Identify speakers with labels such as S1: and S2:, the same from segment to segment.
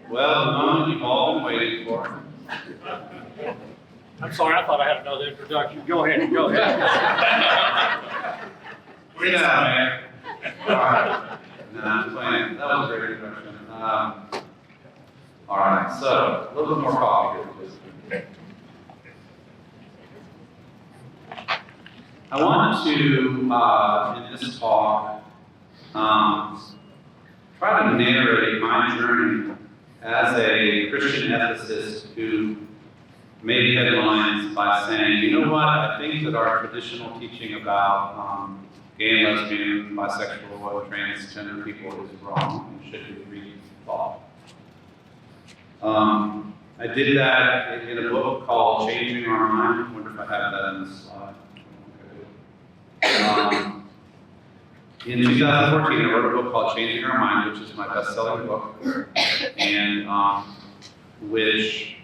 S1: Well, the moment you've all been waiting for.
S2: I'm sorry, I thought I had another introduction. Go ahead.
S1: We're down, man. All right. No, I'm playing. That was a great introduction. All right, so a little bit more coffee here, please. I want to, in this talk, try to narrate my journey as a Christian ethicist who made headlines by saying, you know what, I think that our traditional teaching about gay and lesbian, bisexual, or transgender people is wrong and should be rethought. I did that in a book called Changing Our Mind. I wonder if I have that in the slide. In 2014, I wrote a book called Changing Our Mind, which is my best-selling book, and which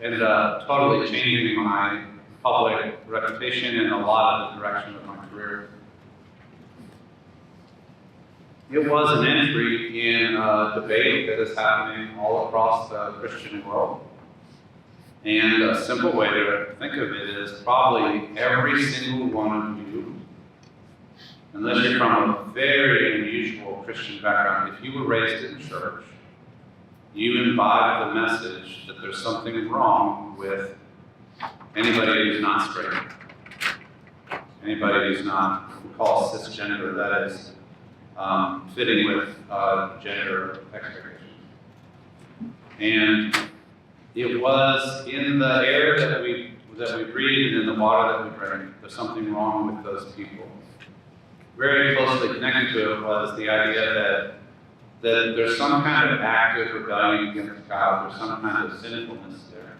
S1: ended up totally changing my public reputation and a lot of the direction of my career. It was an entry in a debate that is happening all across the Christian world. And a simple way to think of it is probably every single one of you, unless you're from a very unusual Christian background, if you were raised in church, you imbibe the message that there's something wrong with anybody who's not straight, anybody who's not, we call cisgender, that is, fitting with gender expectations. And it was in the air that we breathe and in the water that we drink. There's something wrong with those people. Very closely connected to it was the idea that there's some kind of active rebellion against God, there's some kind of sinfulness there.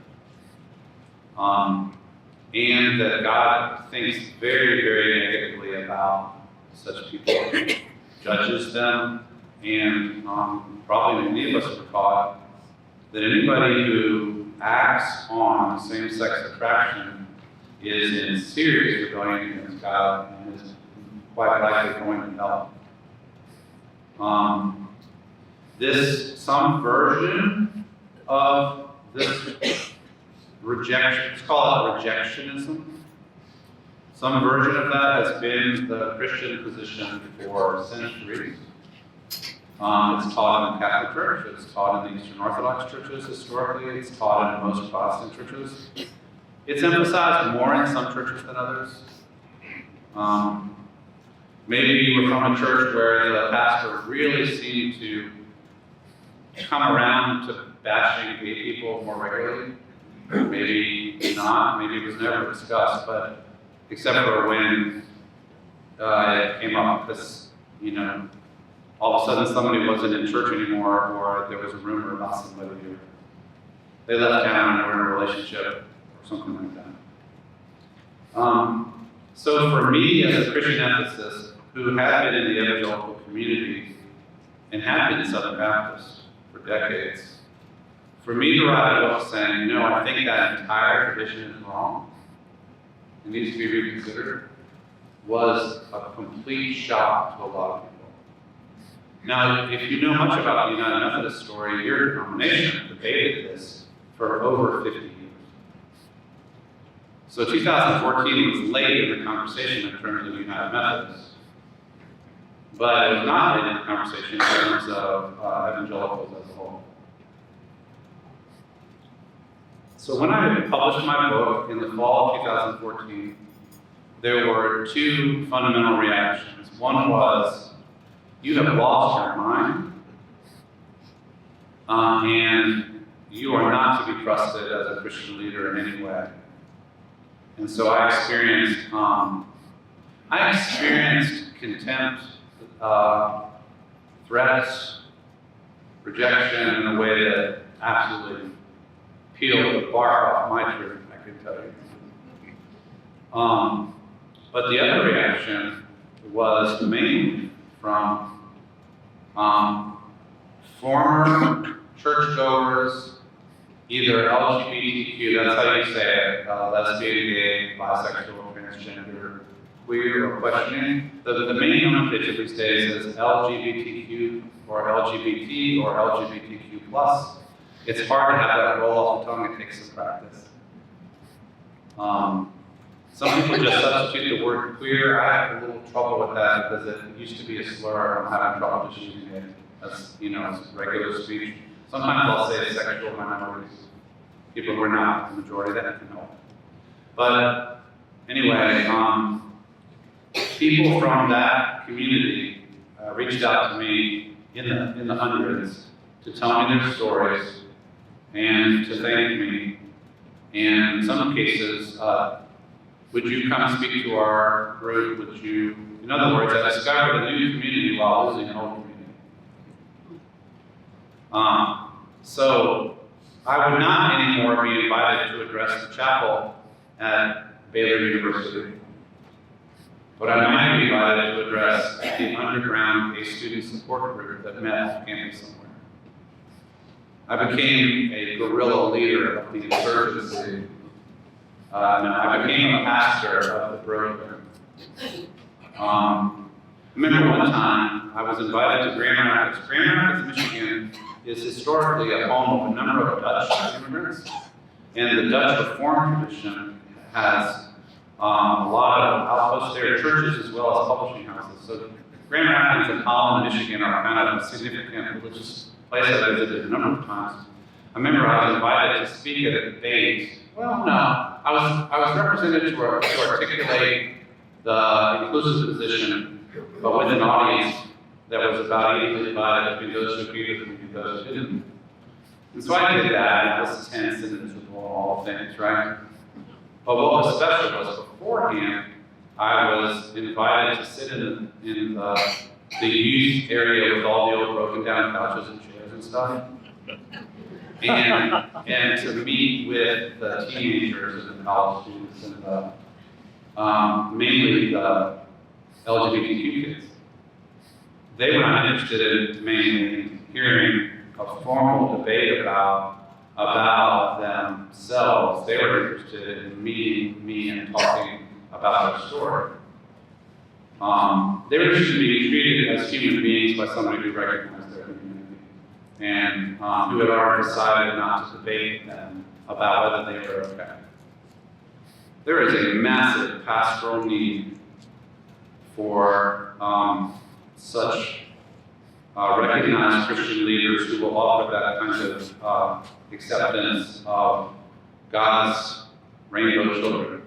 S1: And that God thinks very, very negatively about such people, judges them, and probably many of us were taught that anybody who acts on same-sex attraction is in serious rebellion against God and is quite likely going to hell. Some version of this rejection, let's call it rejectionism. Some version of that has been the Christian position for centuries. It's taught in the Catholic Church, it's taught in the Eastern Orthodox churches historically, it's taught in most Protestant churches. It's emphasized more in some churches than others. Maybe you were from a church where the pastor really seemed to come around to bashing gay people more regularly. Maybe not, maybe it was never discussed, but except for when it came up because, all of a sudden somebody wasn't in church anymore, or there was a rumor about somebody who they left town and were in a relationship or something like that. So for me as a Christian ethicist who had been in the evangelical community and had been Southern Baptist for decades, for me to write a book saying, no, I think that entire tradition is wrong, it needs to be reconsidered, was a complete shock to a lot of people. Now, if you know much about the United Methodist story, your denomination debated this for over 50 years. So 2014 was late in the conversation in terms of United Methodist, but it was not late in the conversation in terms of evangelicals as a whole. So when I published my book in the fall of 2014, there were two fundamental reactions. One was, you have lost your mind, and you are not to be trusted as a Christian leader in any way. And so I experienced contempt, threats, rejection in a way that absolutely peeled the bark off my tree, I can tell you. But the other reaction was mainly from former churchgoers, either LGBTQ, that's how you say it, lesbian, gay, bisexual, transgender, queer, or questioning. The main nomenclature these days is LGBTQ, or LGBT, or LGBTQ+. plus, it's hard to have that roll off the tongue. It takes some practice. Some people just substitute the word queer. I have a little trouble with that because it used to be a slur. I'm having trouble just using it as, as regular speech. Sometimes I'll say sexual minorities. People who are not the majority, that can help. But anyway, people from that community reached out to me in the hundreds to tell me their stories and to thank me. And in some cases, would you come speak to our group? Would you, in other words, I discovered a new community while losing an old community. So I would not anymore be invited to address the chapel at Baylor University, but I might be invited to address the underground a student support group that met off campus somewhere. I became a guerrilla leader of the insurgency. I became a pastor of the broken. I remember one time I was invited to Grand Rapids. Grand Rapids, Michigan is historically a home of a number of Dutch immigrants, and the Dutch Reformed tradition has a lot of outposts there, churches as well as publishing houses. So Grand Rapids and Holland, Michigan are kind of a significant religious place that I visited a number of times. I remember I was invited to speak at a debate. Well, no, I was represented to articulate the inclusive position, but with an audience that was about equally divided between those who agreed with me and those who didn't. And so I did that, and I was tense and miserable, all things, right? But what was special was beforehand, I was invited to sit in the youth area with all the old broken down couches and chairs and stuff. And to meet with the teenagers and the college students and mainly the LGBTQ kids. They were not interested in mainly hearing a formal debate about themselves. They were interested in meeting me and talking about their story. They were interested in being treated as human beings by somebody who recognized their community and who had already decided not to debate them about whether they were okay. There is a massive pastoral need for such recognized Christian leaders who will offer that kind of acceptance of God's rainbow children.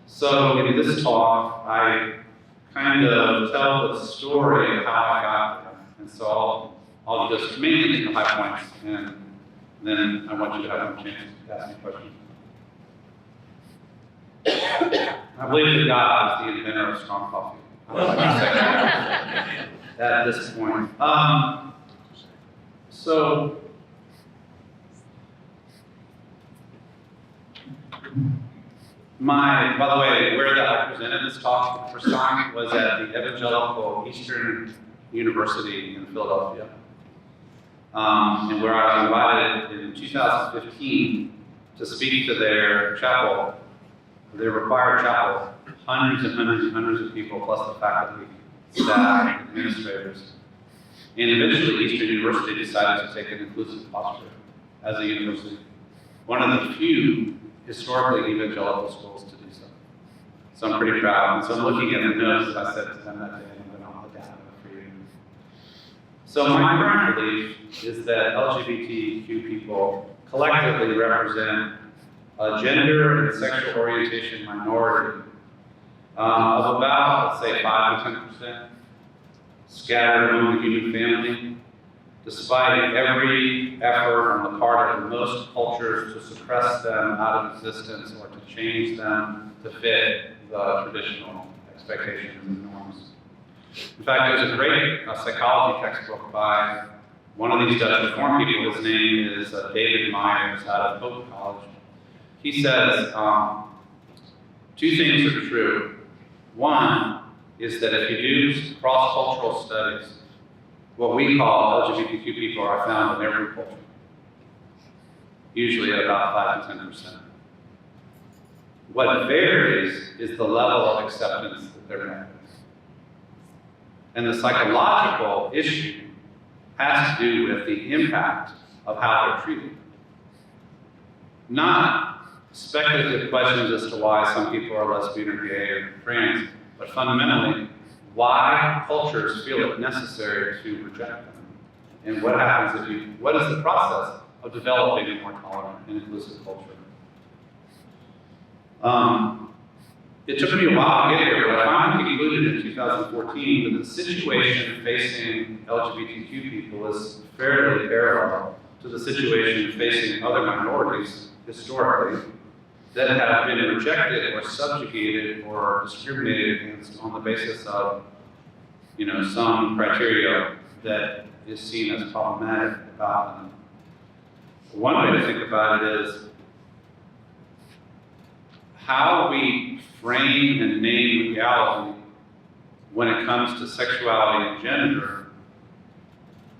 S1: So in this talk, I kind of tell the story of how I got there. And so I'll just mainly hit the high points, and then I want you to have a chance to ask me questions. I believe that God is the inventor of strong coffee. At this point. By the way, where I presented this talk for the first time was at the Evangelical Eastern University in Philadelphia. And where I was invited in 2015 to speak to their chapel, their required chapel, hundreds and hundreds and hundreds of people, plus the faculty, staff, administrators. And eventually Eastern University decided to take an inclusive posture as a university. One of the few historically evangelical schools to do so. So I'm pretty proud. And so I'm looking at the notes that I said to them that day, and I'm going to look at them for you. So my current belief is that LGBTQ people collectively represent a gender and sexual orientation minority of about, let's say, 5 to 10%, scattered among the human family, despite every effort on the part of most cultures to suppress them out of existence or to change them to fit the traditional expectations and norms. In fact, there's a great psychology textbook by one of these Dutch Reformed people. His name is David Myers out of Hope College. He says, 2 things are true. One is that if you do cross-cultural studies, what we call LGBTQ people are found in every culture, usually at about 5 to 10%. What varies is the level of acceptance that they're met with. And the psychological issue has to do with the impact of how they're treated. Not speculative questions as to why some people are lesbian or gay or trans, but fundamentally, why cultures feel it necessary to reject them. And what happens what is the process of developing a more tolerant and inclusive culture? It took me a while to get here, but I finally concluded in 2014 that the situation facing LGBTQ people is fairly parallel to the situation facing other minorities historically that have been rejected or subjugated or discriminated against on the basis of, some criteria that is seen as problematic about them. One way to think about it is how we frame and name reality when it comes to sexuality and gender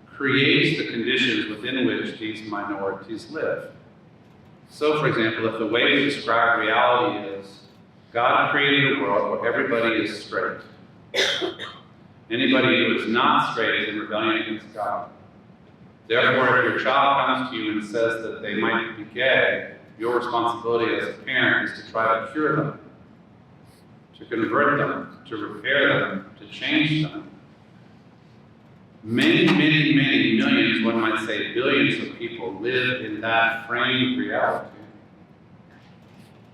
S1: creates the conditions within which these minorities live. So, for example, if the way we describe reality is God created a world where everybody is straight. Anybody who is not straight is in rebellion against God. Therefore, if your child comes to you and says that they might be gay, your responsibility as a parent is to try to cure them, to convert them, to repair them, to change them. Many, many, many millions, one might say billions of people live in that framed reality.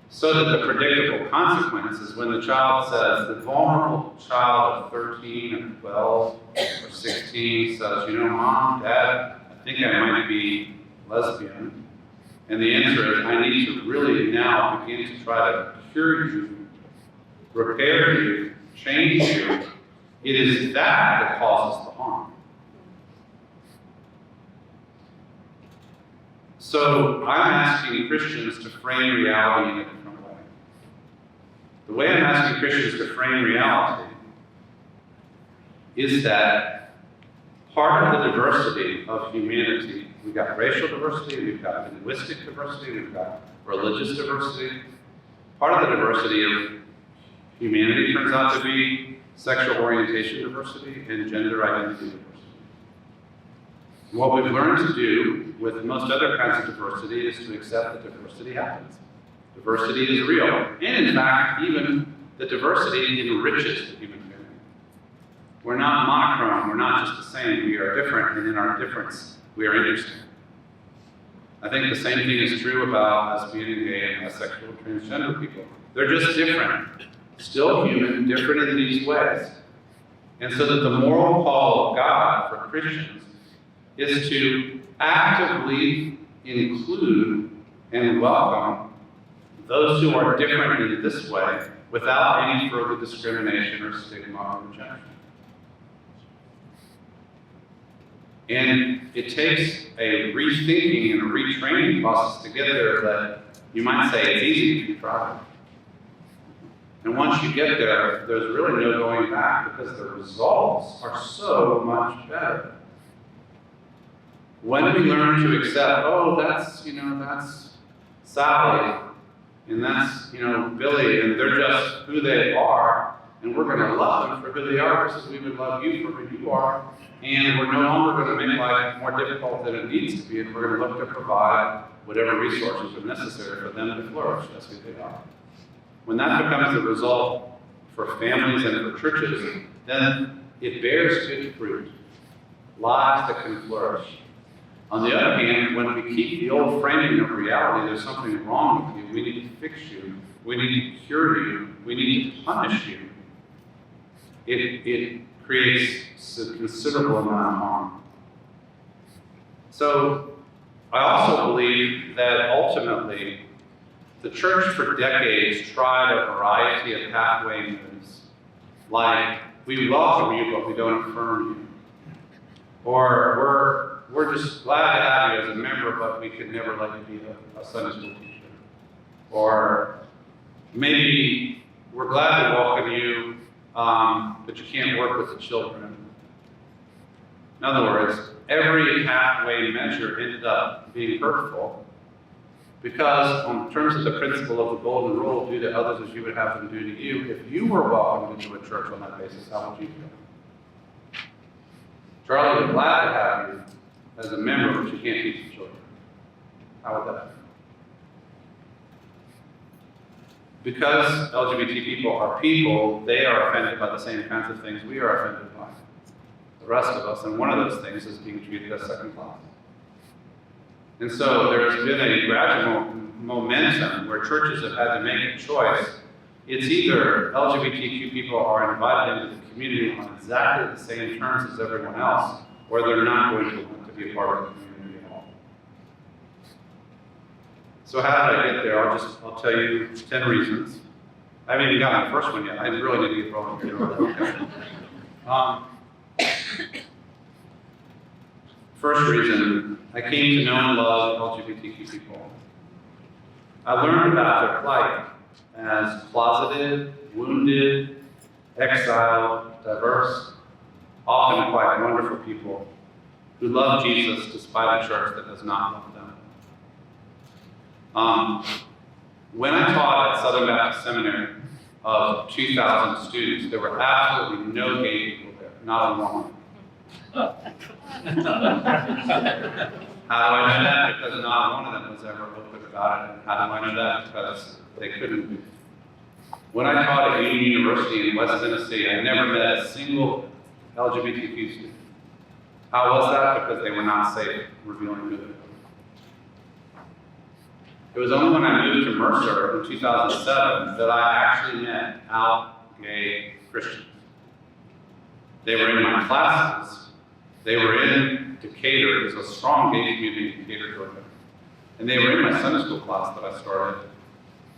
S1: So that the predictable consequence is when the child says, the vulnerable child of 13 or 12 or 16 says, Mom, Dad, I think I might be lesbian. And the answer is, I need to really now begin to try to cure you, repair you, change you. It is that causes the harm. So I'm asking Christians to frame reality in a different way. The way I'm asking Christians to frame reality is that part of the diversity of humanity, we've got racial diversity, we've got linguistic diversity, we've got religious diversity. Part of the diversity of humanity turns out to be sexual orientation diversity and gender identity diversity. What we've learned to do with most other kinds of diversity is to accept that diversity happens. Diversity is real. And in fact, even the diversity enriches the human family. We're not monochrome, we're not just the same, we are different, and in our difference, we are interesting. I think the same thing is true about lesbian and gay and bisexual transgender people. They're just different. Still human, different in these ways. And so that the moral call of God for Christians is to actively include and welcome those who are different in this way without any further discrimination or stigma or rejection. And it takes a rethinking and a retraining process to get there that you might say it's easy if you try. And once you get there, there's really no going back because the results are so much better. When we learn to accept, that's Sally, and that's, Billy, and they're just who they are, and we're going to love them for who they are just as we would love you for who you are, and we're no longer going to make life more difficult than it needs to be, and we're going to look to provide whatever resources are necessary for them to flourish as who they are. When that becomes the result for families and for churches, then it bears good fruit, lives that can flourish. On the other hand, when we keep the old framing of reality, there's something wrong with you, we need to fix you, we need to cure you, we need to punish you, it creates a considerable amount of harm. So, I also believe that ultimately, the church for decades tried a variety of pathway moves, like, we welcome you, but we don't affirm you. Or, we're just glad to have you as a member, but we could never let you be a Sunday school teacher. Or maybe we're glad to welcome you, but you can't work with the children. In other words, every halfway measure ended up being hurtful because, in terms of the principle of the golden rule, do to others as you would have them do to you, if you were welcomed into a church on that basis, how would you feel? Charlie, we're glad to have you as a member, but you can't teach the children. How would that be? Because LGBT people are people, they are offended by the same kinds of things we are offended by. The rest of us, and one of those things is being treated as second class. And so there's been a gradual momentum where churches have had to make a choice. It's either LGBTQ people are invited into the community on exactly the same terms as everyone else, or they're not going to want to be a part of the community at all. So how did I get there? I'll tell you 10 reasons. I haven't even gotten the first one yet. I really need to get rolling here. First reason, I came to know and love LGBTQ people. I learned about their plight as closeted, wounded, exiled, diverse, often quite wonderful people who love Jesus despite a church that does not love them. When I taught at Southern Baptist Seminary of 2,000 students, there were absolutely no gay people there, not one. How do I know that? Because not one of them was ever open about it. And how do I know that? Because they couldn't be. When I taught at Union University in West Tennessee, I never met a single LGBTQ student. How was that? Because they were not safe revealing who they were. It was only when I moved to Mercer in 2007 that I actually met out gay Christians. They were in my classes. They were in Decatur. There's a strong gay community in Decatur, Georgia. And they were in my Sunday school class that I started.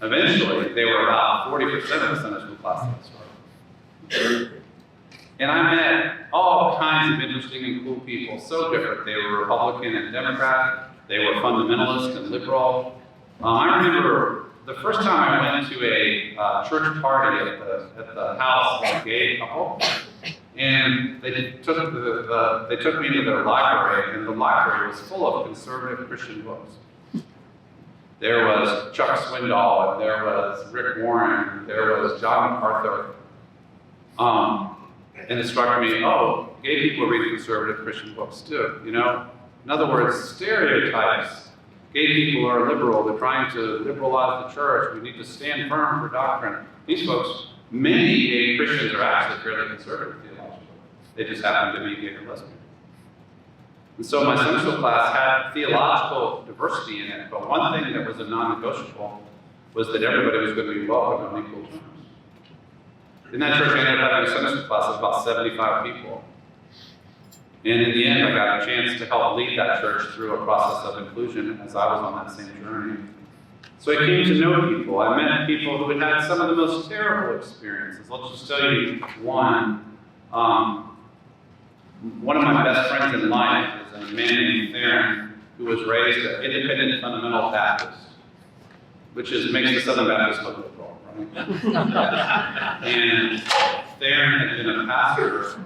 S1: Eventually, they were about 40% of the Sunday school class that I started. And I met all kinds of interesting and cool people, so different. They were Republican and Democrat. They were fundamentalist and liberal. I remember the first time I went to a church party at the house of a gay couple, and they took me into their library, and the library was full of conservative Christian books. There was Chuck Swindoll, and there was Rick Warren, and there was John MacArthur. And it struck me, oh, gay people read conservative Christian books too, you know? In other words, stereotypes. Gay people are liberal, they're trying to liberalize the church, we need to stand firm for doctrine. These folks, many gay Christians are actually fairly conservative theologically. They just happen to be gay or lesbian. And so my Sunday school class had theological diversity in it, but one thing that was a non-negotiable was that everybody was going to be welcome on equal terms. In that church, I ended up having a Sunday school class of about 75 people. And in the end, I got a chance to help lead that church through a process of inclusion as I was on that same journey. So I came to know people. I met people who had had some of the most terrible experiences. I'll just tell you one. One of my best friends in life is a man named Theron, who was raised an independent fundamental Baptist, which makes the Southern Baptist look liberal, right? And Theron had been a pastor.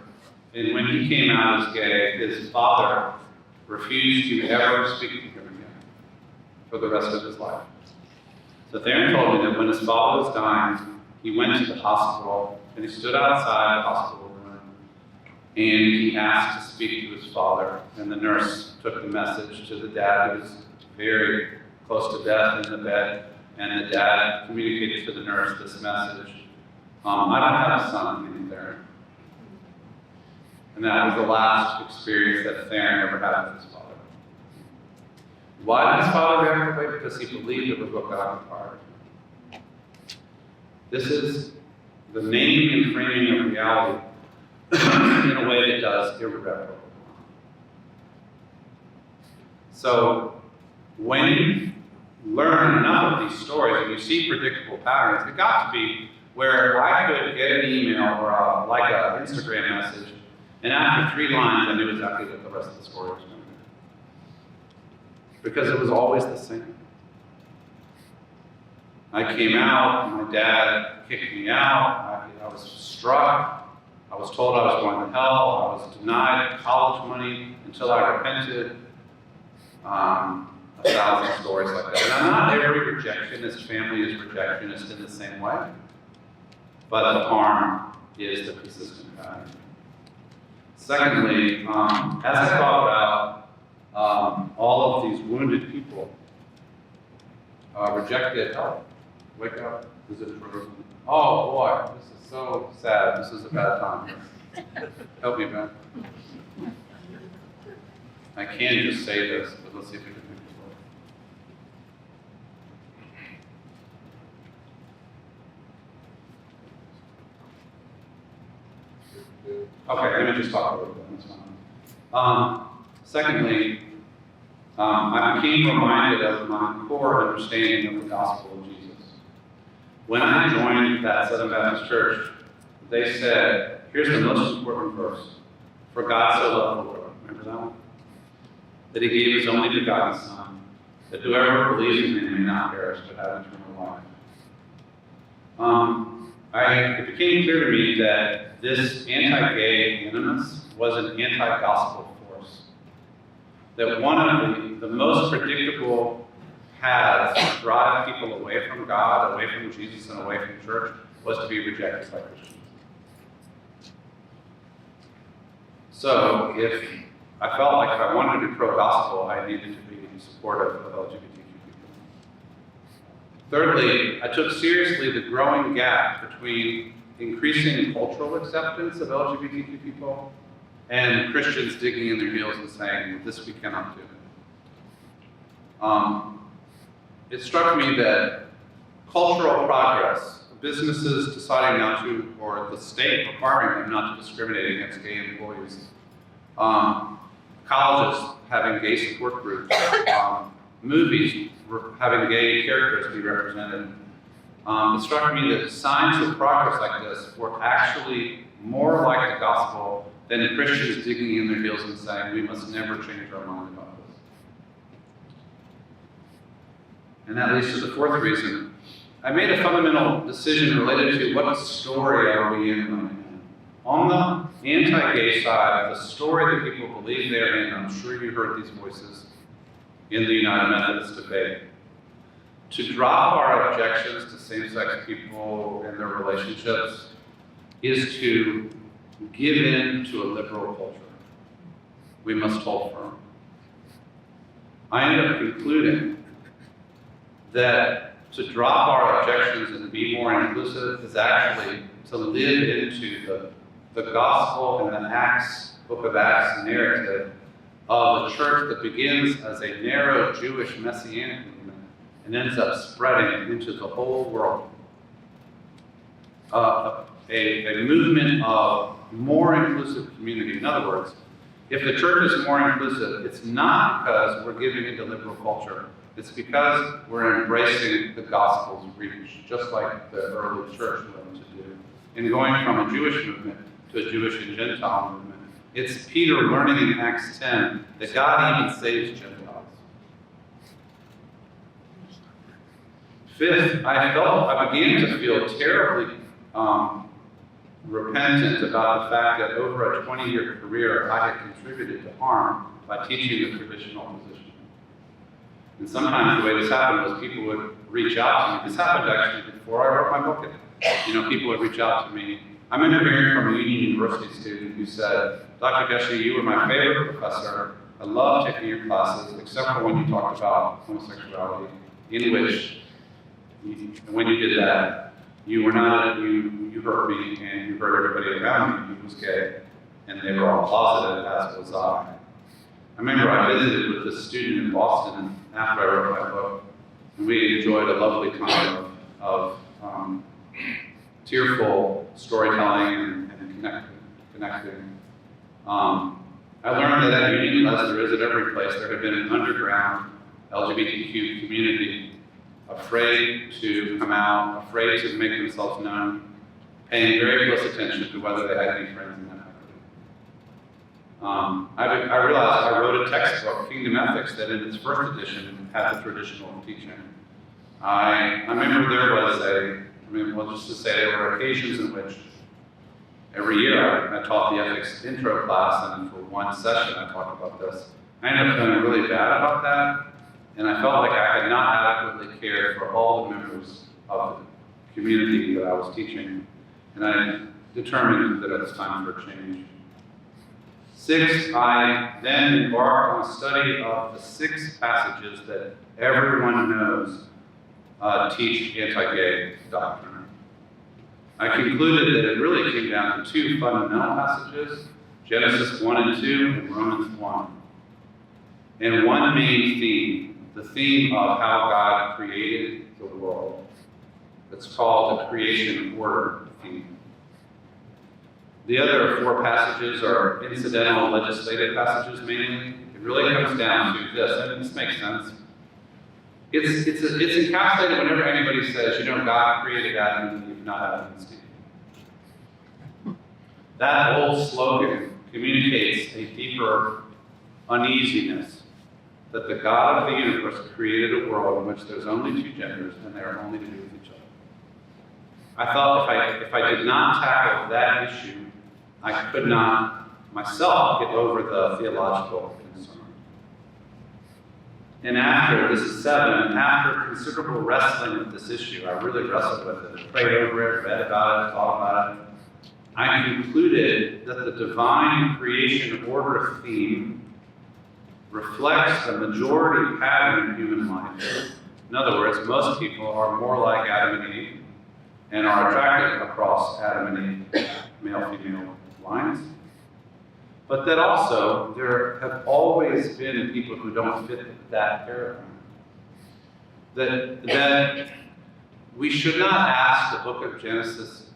S1: And when he came out as gay, his father refused to ever speak to him again for the rest of his life. So Theron told me that when his father was dying, he went to the hospital and he stood outside the hospital room and he asked to speak to his father. And the nurse took the message to the dad, who was very close to death in the bed. And the dad communicated to the nurse this message: I don't have a son named Theron. And that was the last experience that Theron ever had with his father. Why did his father react that way? Because he believed it was what God required. This is the naming and framing of reality in a way that does irreparable. So when you learn enough of these stories and you see predictable patterns, it got to be where I could get an email or like an Instagram message, and after 3 lines, I knew exactly what the rest of the story was going to be. Because it was always the same. I came out, my dad kicked me out, I was struck, I was told I was going to hell, I was denied college money until I repented. 1,000 stories like that. Now, not every rejectionist family is rejectionist in the same way, but the harm is the consistent pattern. Secondly, as I thought about all of these wounded people, rejected help. Wake up, is it frozen? Oh boy, this is so sad. This is a bad time. Help me, Ben. I can just say this, but let's see if we can make this work. Okay, let me just talk a little bit. That's fine. Secondly, I became reminded of my core understanding of the gospel of Jesus. When I joined that Southern Baptist church, they said, here's the most important verse. For God so loved the world. Remember that one? That he gave his only begotten Son, that whoever believes in him may not perish but have eternal life. It became clear to me that this anti-gay animus was an anti-gospel force. That one of the most predictable paths to drive people away from God, away from Jesus, and away from church was to be rejected by Christians. So if I felt like if I wanted to be pro-gospel, I needed to be supportive of LGBTQ people. Thirdly, I took seriously the growing gap between increasing cultural acceptance of LGBTQ people and Christians digging in their heels and saying, this we cannot do. It struck me that cultural progress, businesses deciding not to, or the state requiring them not to discriminate against gay employees, colleges having gay support groups, movies having gay characters be represented. It struck me that signs of progress like this were actually more like the gospel than Christians digging in their heels and saying, we must never change our mind about this. And that leads to the fourth reason. I made a fundamental decision related to what story are we in right now. On the anti-gay side, the story that people believe they're in, I'm sure you heard these voices in the United Methodist debate. To drop our objections to same-sex people and their relationships is to give in to a liberal culture. We must hold firm. I end up concluding that to drop our objections and be more inclusive is actually to live into the gospel and the book of Acts narrative of a church that begins as a narrow Jewish messianic movement and ends up spreading into the whole world. A movement of more inclusive community. In other words, if the church is more inclusive, it's not because we're giving into liberal culture. It's because we're embracing the gospel's reach, just like the early church wanted to do. In going from a Jewish movement to a Jewish and Gentile movement. It's Peter learning in Acts 10 that God even saves Gentiles. Fifth, I began to feel terribly repentant about the fact that over a 20-year career, I had contributed to harm by teaching the traditional position. And sometimes the way this happened was people would reach out to me. This happened actually before I wrote my book. People would reach out to me. I remember hearing from a Union University student who said, Dr. Gushee, you were my favorite professor. I loved taking your classes, except for when you talked about homosexuality, in which, when you did that, you hurt me and you hurt everybody around me who was gay, and they were all closeted, as was I. I remember I visited with this student in Boston after I wrote my book, and we enjoyed a lovely time of tearful storytelling and connecting. I learned that at Union, as there is at every place, there had been an underground LGBTQ community afraid to come out, afraid to make themselves known, paying very close attention to whether they had any friends in that community. I realized I wrote a textbook, Kingdom Ethics, that in its first edition had the traditional teaching. I remember there was just to say there were occasions in which every year I taught the ethics intro class, and for one session I talked about this. I ended up feeling really bad about that, and I felt like I had not adequately cared for all the members of the community that I was teaching, and I determined that it was time for a change. 6, I then embarked on a study of the 6 passages that everyone knows teach anti-gay doctrine. I concluded that it really came down to 2 fundamental passages, Genesis 1 and 2 and Romans 1. And one main theme, the theme of how God created the world. It's called the creation order theme. The other 4 passages are incidental legislative passages mainly. It really comes down to this, and this makes sense. It's encapsulated whenever anybody says, God created Adam and Eve, not Adam and Steve. That old slogan communicates a deeper uneasiness that the God of the universe created a world in which there's only 2 genders and they are only to do with each other. I thought if I did not tackle that issue, I could not myself get over the theological concern. And after, this is 7, after considerable wrestling with this issue, I really wrestled with it, prayed over it, read about it, thought about it. I concluded that the divine creation order theme reflects the majority pattern in human life. In other words, most people are more like Adam and Eve and are attracted across Adam and Eve, male-female lines. But that also, there have always been people who don't fit that paradigm. That we should not ask the book of Genesis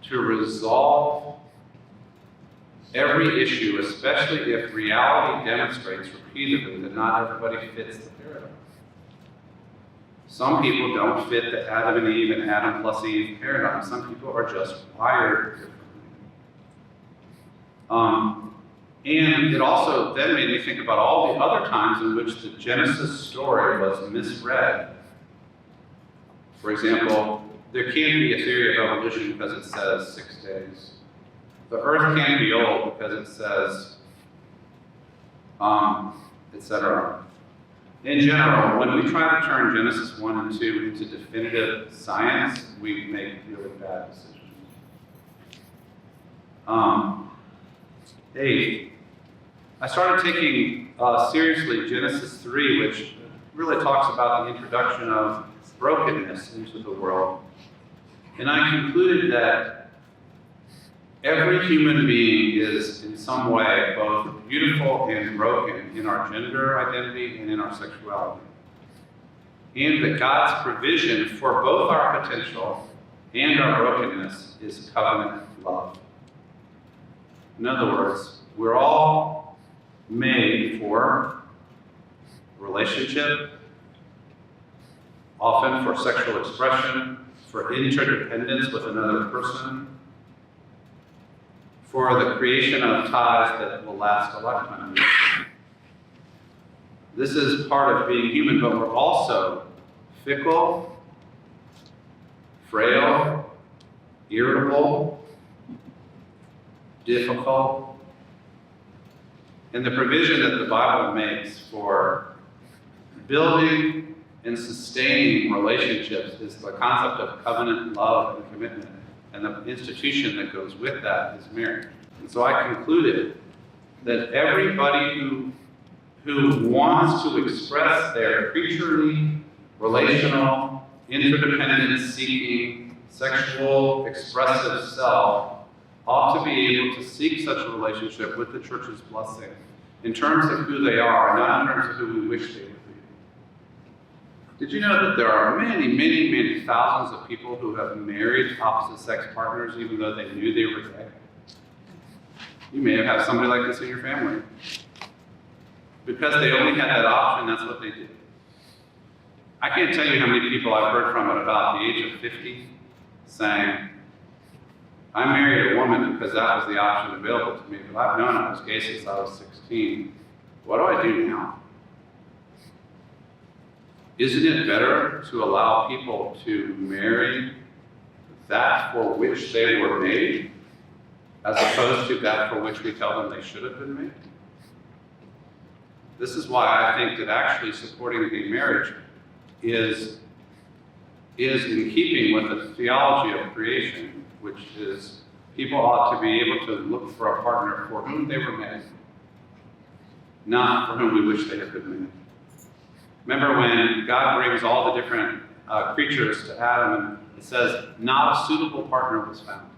S1: to resolve every issue, especially if reality demonstrates repeatedly that not everybody fits the paradigm. Some people don't fit the Adam and Eve and Adam plus Eve paradigm. Some people are just wired differently. And it also then made me think about all the other times in which the Genesis story was misread. For example, there can't be a theory of evolution because it says 6 days. The earth can't be old because it says, etc. In general, when we try to turn Genesis 1 and 2 into definitive science, we make really bad decisions. 8, I started taking seriously Genesis 3, which really talks about the introduction of brokenness into the world. And I concluded that every human being is in some way both beautiful and broken in our gender identity and in our sexuality. And that God's provision for both our potential and our brokenness is covenant love. In other words, we're all made for relationship, often for sexual expression, for interdependence with another person, for the creation of ties that will last a lifetime. This is part of being human, but we're also fickle, frail, irritable, difficult. And the provision that the Bible makes for building and sustaining relationships is the concept of covenant love and commitment. And the institution that goes with that is marriage. And so I concluded that everybody who wants to express their creaturely, relational, interdependence-seeking, sexual, expressive self ought to be able to seek such a relationship with the church's blessing in terms of who they are, not in terms of who we wish they would be. Did you know that there are many, many, many thousands of people who have married opposite sex partners even though they knew they were gay? You may have had somebody like this in your family. Because they only had that option, that's what they did. I can't tell you how many people I've heard from at about the age of 50 saying, I married a woman because that was the option available to me, but I've known I was gay since I was 16. What do I do now? Isn't it better to allow people to marry that for which they were made, as opposed to that for which we tell them they should have been made? This is why I think that actually supporting gay marriage is in keeping with the theology of creation, which is People ought to be able to look for a partner for whom they were made, not for whom we wish they had been made. Remember when God brings all the different creatures to Adam, and it says, not a suitable partner was found.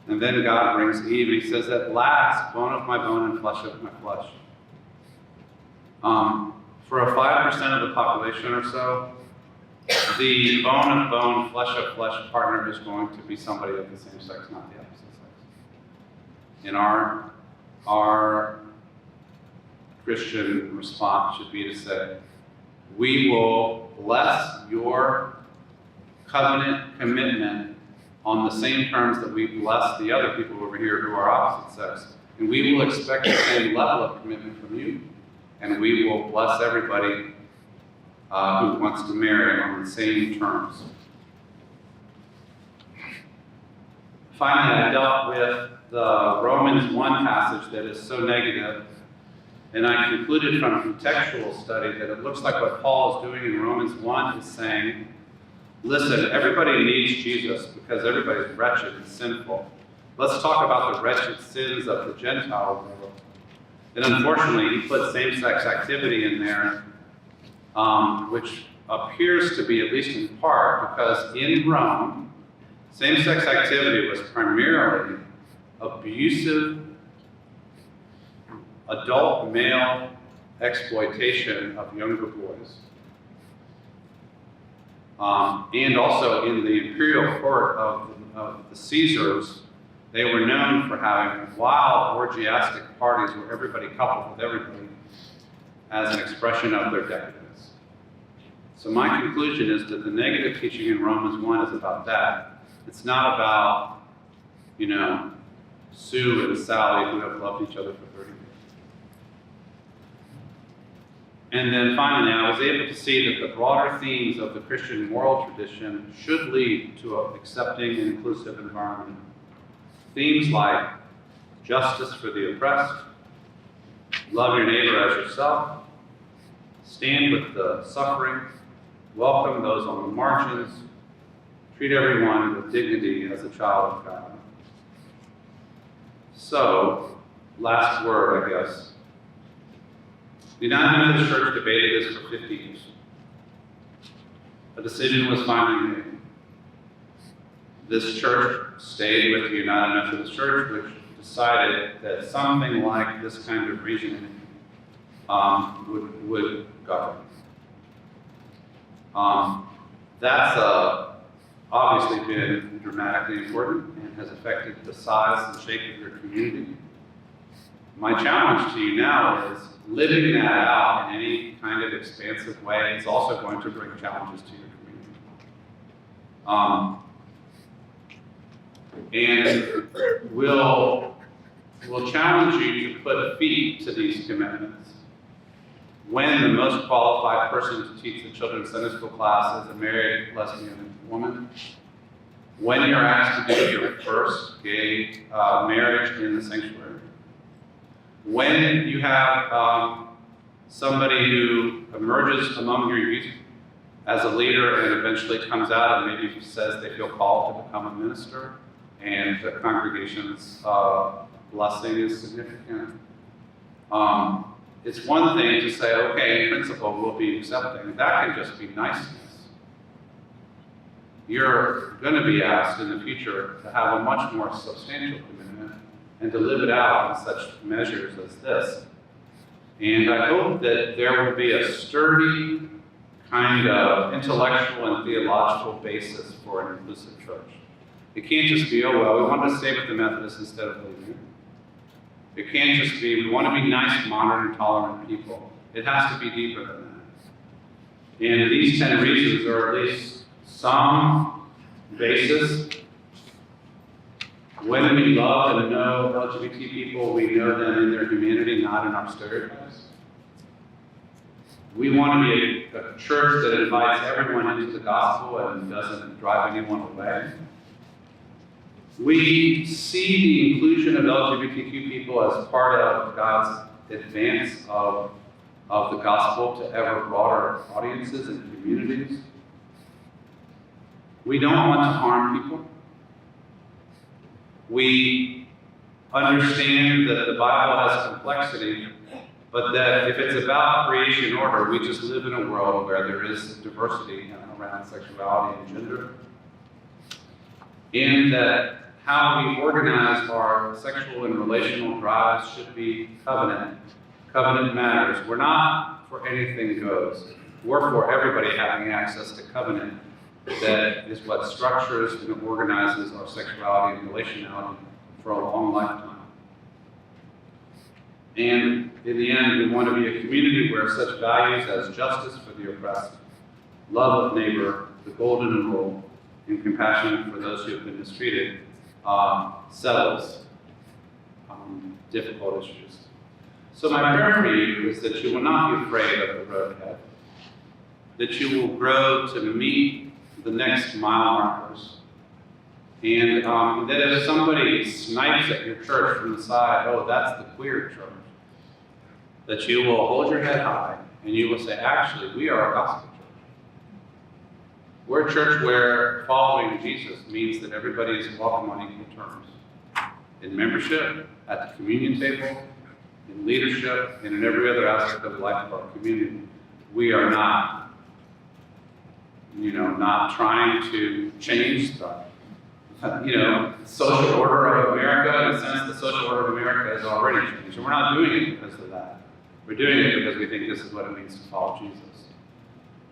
S1: And then God brings Eve, and he says, at last, bone of my bone and flesh of my flesh. For a 5% of the population or so, the bone of bone, flesh of flesh partner is going to be somebody of the same sex, not the opposite sex. And our Christian response should be to say, we will bless your covenant commitment on the same terms that we bless the other people over here who are opposite sex. And we will expect the same level of commitment from you. And we will bless everybody who wants to marry on the same terms. Finally, I dealt with the Romans 1 passage that is so negative, and I concluded from a contextual study that it looks like what Paul is doing in Romans 1 is saying, listen, everybody needs Jesus because everybody's wretched and sinful. Let's talk about the wretched sins of the Gentile world. And unfortunately, he put same-sex activity in there, which appears to be, at least in part, because in Rome, same-sex activity was primarily abusive, adult male exploitation of younger boys. And also in the imperial court of the Caesars, they were known for having wild orgiastic parties where everybody coupled with everybody as an expression of their decadence. So my conclusion is that the negative teaching in Romans 1 is about that. It's not about, Sue and Sally who have loved each other for 30 years. And then finally, I was able to see that the broader themes of the Christian moral tradition should lead to an accepting and inclusive environment. Themes like justice for the oppressed, love your neighbor as yourself, stand with the suffering, welcome those on the margins, treat everyone with dignity as a child of God. So, last word, I guess. The United Methodist Church debated this for 50 years. A decision was finally made. This church stayed with the United Methodist Church, which decided that something like this kind of reasoning would govern. That's obviously been dramatically important and has affected the size and shape of your community. My challenge to you now is living that out in any kind of expansive way is also going to bring challenges to your community. And we'll challenge you to put feet to these commitments. When the most qualified person to teach the children's Sunday school class is a married lesbian woman, when you're asked to do your first gay marriage in the sanctuary, when you have somebody who emerges among your youth as a leader and eventually comes out and maybe says they feel called to become a minister, and the congregation's blessing is significant. It's one thing to say, okay, in principle, we'll be accepting. That can just be niceness. You're going to be asked in the future to have a much more substantial commitment and to live it out in such measures as this. And I hope that there will be a sturdy kind of intellectual and theological basis for an inclusive church. It can't just be, oh, well, we want to stay with the Methodists instead of leaving. It can't just be, we want to be nice, modern, and tolerant people. It has to be deeper than that. And these 10 reasons are at least some basis. When we love and know LGBT people, we know them in their humanity, not in our stereotypes. We want to be a church that invites everyone into the gospel and doesn't drive anyone away. We see the inclusion of LGBTQ people as part of God's advance of the gospel to ever broader audiences and communities. We don't want to harm people. We understand that the Bible has complexity, but that if it's about creation order, we just live in a world where there is diversity around sexuality and gender. And that how we organize our sexual and relational drives should be covenant. Covenant matters. We're not for anything goes. We're for everybody having access to covenant. That is what structures and organizes our sexuality and relationality for a long lifetime. And in the end, we want to be a community where such values as justice for the oppressed, love of neighbor, the golden rule, and compassion for those who have been mistreated settles difficult issues. So my prayer for you is that you will not be afraid of the road ahead, that you will grow to meet the next mile markers, and that if somebody snipes at your church from the side, oh, that's the queer church, that you will hold your head high and you will say, actually, we are a gospel church. We're a church where following Jesus means that everybody is welcome on equal terms. In membership, at the communion table, in leadership, and in every other aspect of the life of our community. We are not, not trying to change the, social order of America. In a sense, the social order of America has already changed. And we're not doing it because of that. We're doing it because we think this is what it means to follow Jesus.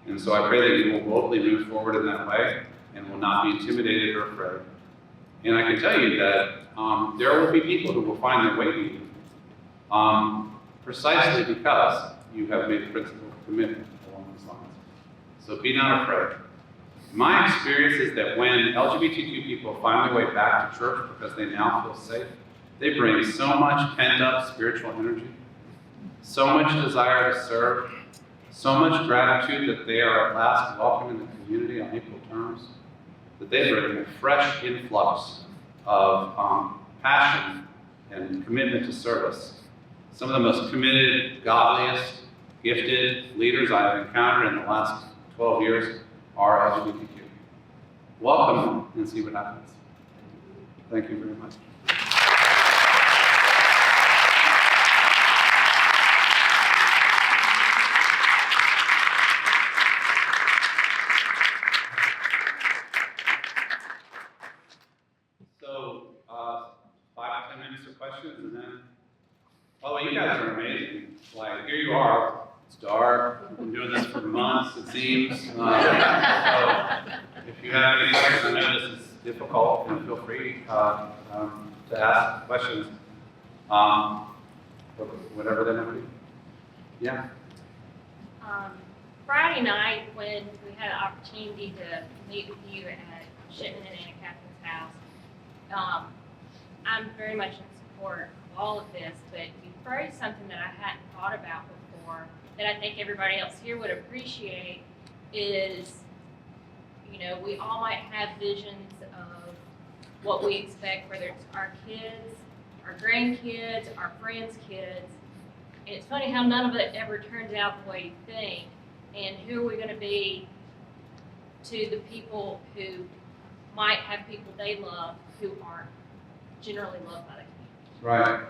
S1: And so I pray that you will boldly move forward in that way and will not be intimidated or afraid. And I can tell you that there will be people who will find their way to you precisely because you have made a principled commitment along these lines. So be not afraid. My experience is that when LGBTQ people find their way back to church because they now feel safe, they bring so much pent-up spiritual energy, so much desire to serve, so much gratitude that they are at last welcome in the community on equal terms, that they bring a fresh influx of passion and commitment to service. Some of the most committed, godliest, gifted leaders I have encountered in the last 12 years are LGBTQ. Welcome them and see what happens. Thank you very much. So, 5 to 10 minutes of questions, and then, by the way, you guys are amazing. Like, here you are. It's dark. I've been doing this for months, it seems. So, if you have any questions, I know this is difficult, and feel free to ask questions, whatever they might be. Yeah.
S3: Friday night, when we had an opportunity to meet with you at Shipman and Anna Catherine's house, I'm very much in support of all of this, but you phrased something that I hadn't thought about before that I think everybody else here would appreciate is, we all might have visions of what we expect, whether it's our kids, our grandkids, our friends' kids. And it's funny how none of it ever turns out the way you think. And who are we going to be to the people who might have people they love who aren't generally loved by the community?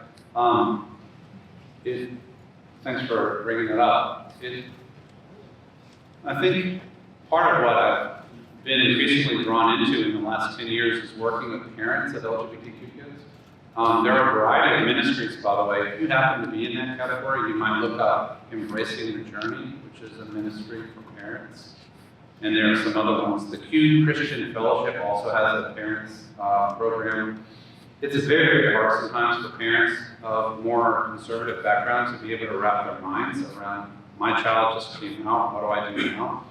S1: Right. Thanks for bringing it up. I think part of what I've been increasingly drawn into in the last 10 years is working with parents of LGBTQ kids. There are a variety of ministries, by the way. If you happen to be in that category, you might look up Embracing the Journey, which is a ministry for parents. And there are some other ones. The Q Christian Fellowship also has a parents program. It's very, very hard sometimes for parents of more conservative backgrounds to be able to wrap their minds around, my child just came out, what do I do now?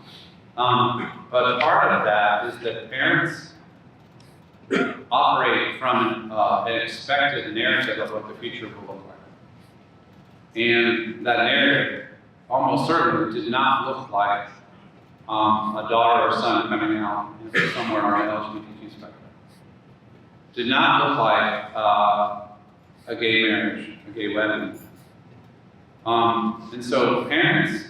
S1: But part of that is that parents operate from an expected narrative of what the future will look like. And that narrative almost certainly did not look like a daughter or son coming out somewhere on the LGBTQ spectrum. Did not look like a gay marriage, a gay wedding. And so parents,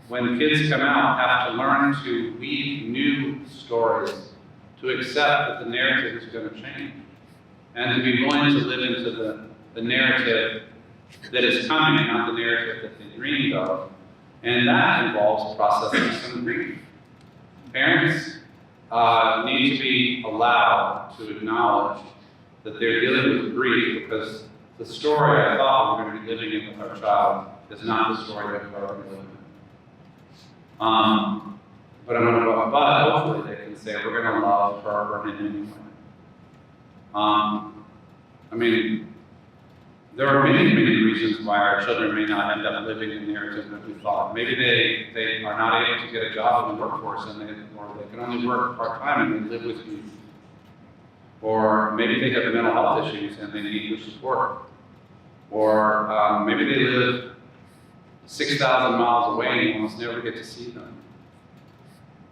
S1: when kids come out, have to learn to weave new stories, to accept that the narrative is going to change. and to be willing to live into the narrative that is coming, not the narrative that they dreamed of. And that involves processing some grief. Parents need to be allowed to acknowledge that they're dealing with grief, because the story I thought we were going to be living in with our child is not the story that we're already living in. But hopefully they can say we're going to love her or him anyway. I mean, there are many reasons why our children may not end up living the narrative that we thought. Maybe they are not able to get a job in the workforce, or they can only work part-time and they live with you. Or maybe they have mental health issues and they need your support. Or maybe they live 6,000 miles away and you almost never get to see them.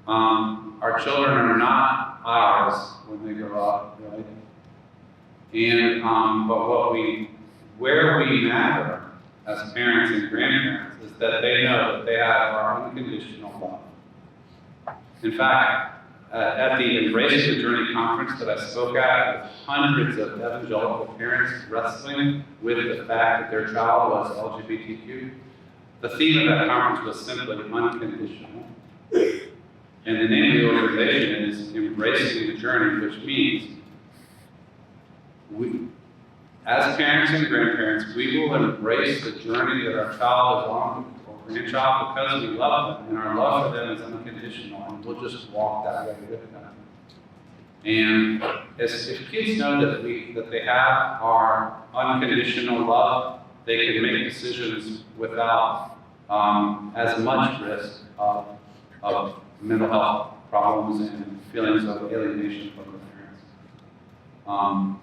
S1: Our children are not ours when they grow up, right? And but where we matter as parents and grandparents is that they know that they have our unconditional love. In fact, at the Embrace the Journey conference that I spoke at, with hundreds of evangelical parents wrestling with the fact that their child was LGBTQ, the theme of that conference was simply unconditional. And the name of the organization is Embracing the Journey, which means as parents and grandparents, we will embrace the journey that our child is on, or grandchild, because we love them, and our love for them is unconditional, and we'll just walk that way with them. And if kids know that they have our unconditional love, they can make decisions without as much risk of mental health problems and feelings of alienation from their parents.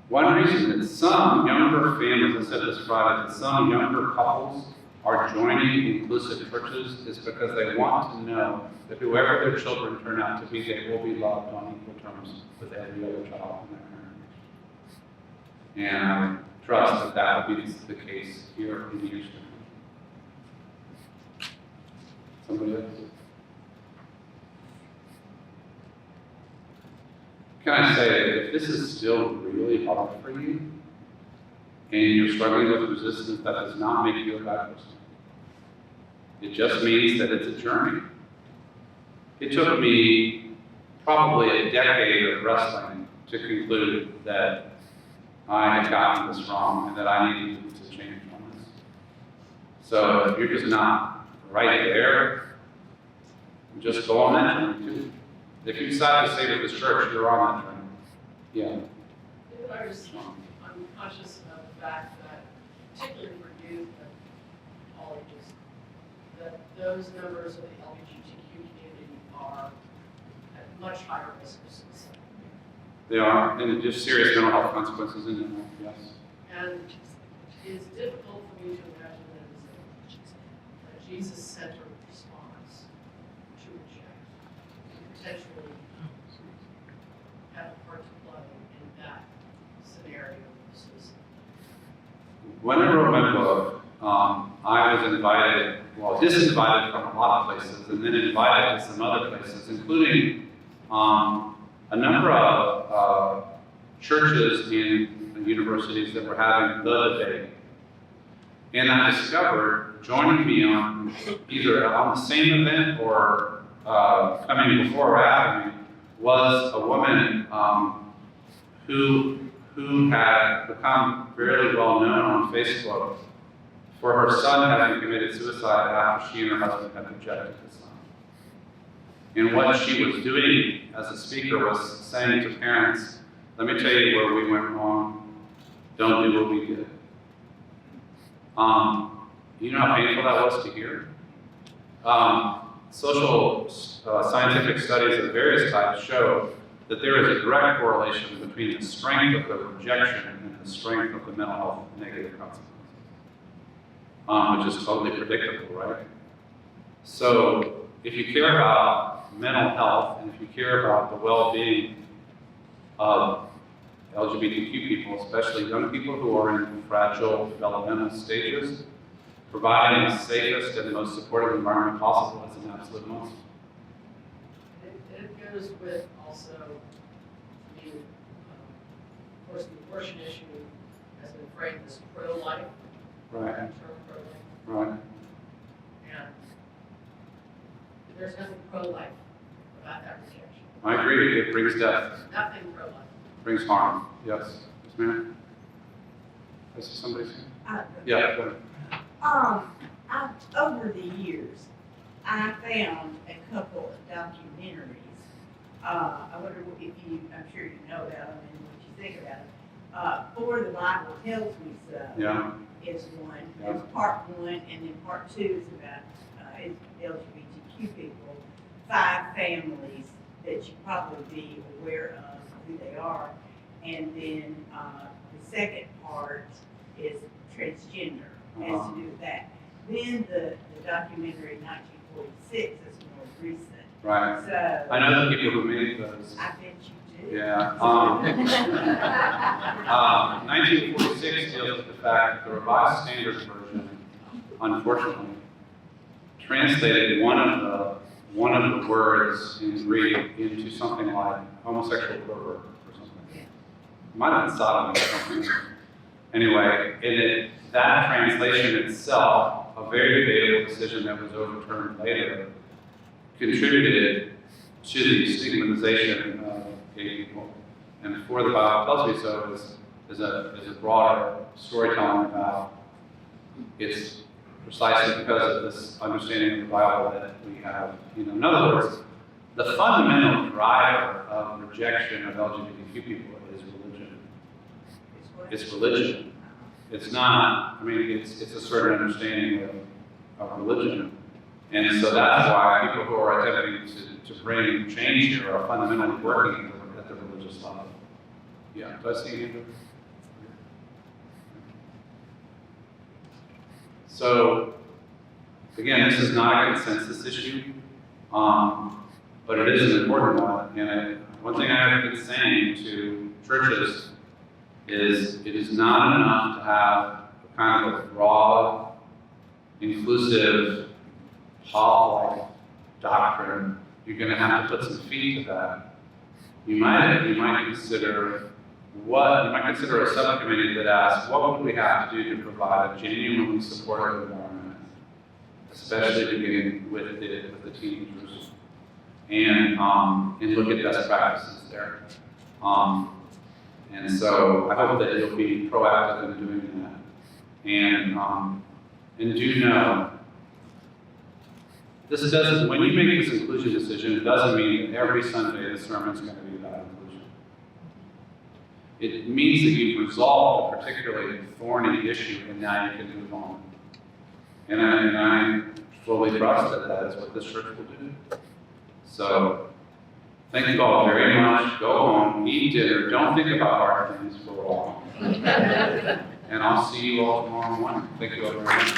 S1: One reason that some younger families, I said this Friday, that some younger couples are joining inclusive churches is because they want to know that whoever their children turn out to be, they will be loved on equal terms with every other child in their congregation. And I trust that will be the case here in years to come. Somebody else? Can I say, if this is still really hard for you, and you're struggling with resistance, that does not make you a bad person. It just means that it's a journey. It took me probably a decade of wrestling to conclude that I had gotten this wrong and that I needed to change on this. So if you're just not right there, just go on that journey too. If you decide to stay with this church, you're on that journey. Yeah.
S4: I'm conscious of the fact that, particularly for youth and all ages, that those members of the LGBTQ community are at much higher risk of suicide.
S1: They are, and just serious mental health consequences in them, yes.
S4: And it is difficult for me to imagine that it is a Jesus-centered response to reject, and potentially have a part to play in that scenario of suicide.
S1: When I wrote my book, I was invited, disinvited from a lot of places, and then invited to some other places, including a number of churches and universities that were having the debate. And I discovered, joining me on either on the same event or coming before or after me, was a woman who had become fairly well known on Facebook for her son having committed suicide after she and her husband had rejected his son. And what she was doing as a speaker was saying to parents, let me tell you where we went wrong, don't do what we did. You know how painful that was to hear? Social scientific studies of various types show that there is a direct correlation between the strength of the rejection and the strength of the mental health negative consequences, which is totally predictable, right? So if you care about mental health and if you care about the well-being of LGBTQ people, especially young people who are in fragile developmental stages, providing the safest and most supportive environment possible is an absolute must.
S4: It goes with also, I mean, Of course, the abortion issue has been framed as pro-life,
S1: Right,
S4: term pro-life,
S1: right.
S4: and there's nothing pro-life about that rejection.
S1: I agree, it brings death,
S4: Nothing pro-life.
S1: brings harm, yes. Yes, ma'am? I see somebody saying? Yeah, go ahead.
S5: Over the years, I found a couple of documentaries. I wonder if you, I'm sure you know about them and what you think about them. For the Bible Tells Me So
S1: Yeah,
S5: is one.
S1: Yeah.
S5: There's part one, and then part two is about LGBTQ people, 5 families that you probably be aware of who they are. And then the second part is transgender, has to do with that. Then the documentary 1946 is more recent.
S1: right.
S5: So
S1: I know the people who made those.
S5: I bet you do.
S1: Yeah. 1946 deals with the fact that the Revised Standard Version, unfortunately, translated one of the words in Greek into something like homosexual pervert or something. It might have been sodomy or something. Anyway, that translation itself, a very debatable decision that was overturned later, contributed to the stigmatization of gay people. And For the Bible Tells Me So is a broader storytelling about it's precisely because of this understanding of the Bible that we have. In other words, the fundamental driver of rejection of LGBTQ people is religion. It's religion. It's not, it's a certain understanding of religion. And so that's why people who are attempting to bring change here are fundamentally working at the religious level. Yeah, do I see Andrew? So, again, this is not a consensus issue, but it is an important one. And one thing I have been saying to churches is it is not enough to have a kind of broad, inclusive, Paul-like doctrine. You're going to have to put some feet to that. You might consider a subcommittee that asks, what would we have to do to provide a genuinely supportive environment, especially beginning with the teenagers, and look at best practices there. And so I hope that you'll be proactive in doing that, and do know. This doesn't, when you make this inclusion decision, it doesn't mean that every Sunday the sermon is going to be about inclusion. It means that you've resolved a particularly thorny issue and now you can move on. And I fully trust that that is what this church will do. So, thank you all very much. Go home, eat dinner, don't think about hard things for a while. And I'll see you all tomorrow morning. Thank you all very much.